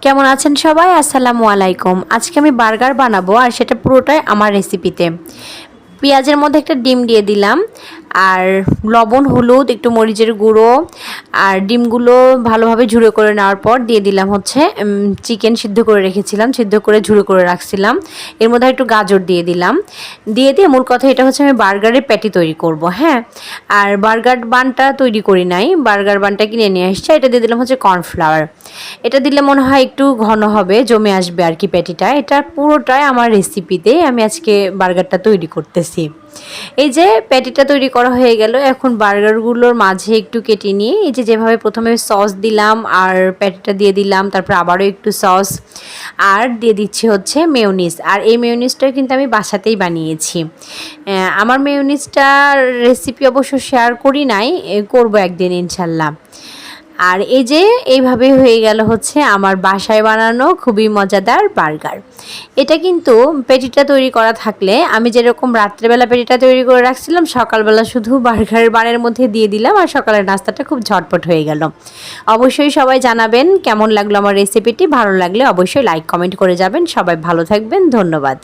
কেমন আছেন সবাই? আসসালামু আলাইকুম। আজকে আমি বার্গার বানাবো আর সেটা পুরোটাই আমার রেসিপিতে। পেঁয়াজের মধ্যে একটা ডিম দিয়ে দিলাম আর লবণ, হলুদ, একটু মরিচের গুঁড়ো আর ডিমগুলো ভালোভাবে ঝুড়ো করে নেওয়ার পর দিয়ে দিলাম হচ্ছে চিকেন সিদ্ধ করে রেখেছিলাম, সিদ্ধ করে ঝুড়ো করে রাখছিলাম। এর মধ্যে একটু গাজর দিয়ে দিলাম। দিয়ে মূল কথা এটা হচ্ছে আমি বার্গারের প্যাটি তৈরি করব, হ্যাঁ। আর বার্গার বানটা তৈরি করি নাই, বার্গার বানটা কিনে নিয়ে আসছে। এটা দিয়ে দিলাম হচ্ছে কর্নফ্লাওয়ার। এটা দিলে মনে হয় একটু ঘন হবে, জমে আসবে আর কি প্যাটিটা। এটা পুরোটাই আমার রেসিপিতে আমি আজকে বার্গারটা তৈরি করতেছি। এই যে প্যাটিটা তৈরি করা হয়ে গেল, এখন বার্গারগুলোর মাঝে একটু কেটে নিয়ে এই যে যেভাবে প্রথমে সস দিলাম আর প্যাটিটা দিয়ে দিলাম, তারপর আবারও একটু সস আর দিয়ে দিচ্ছি হচ্ছে মেয়োনিজ। আর এই মেয়োনিজটা কিন্তু আমি বাসাতেই বানিয়েছি। আমার মেয়োনিজটার রেসিপি অবশ্য শেয়ার করি নাই, করব একদিন ইনশাল্লাহ। আর এই যে এইভাবে হয়ে গেল হচ্ছে আমার বাসায় বানানো খুবই মজাদার বার্গার। এটা কিন্তু পেটিটা তৈরি করা থাকলে আমি যেরকম রাত্রেবেলা পেটিটা তৈরি করে রাখছিলাম, সকালবেলা শুধু বার্গারের বানের মধ্যে দিয়ে দিলাম আর সকালের নাস্তাটা খুব ঝটপট হয়ে গেল। অবশ্যই সবাই জানাবেন কেমন লাগলো আমার রেসিপিটি। ভালো লাগলে অবশ্যই লাইক কমেন্ট করে যাবেন। সবাই ভালো থাকবেন, ধন্যবাদ।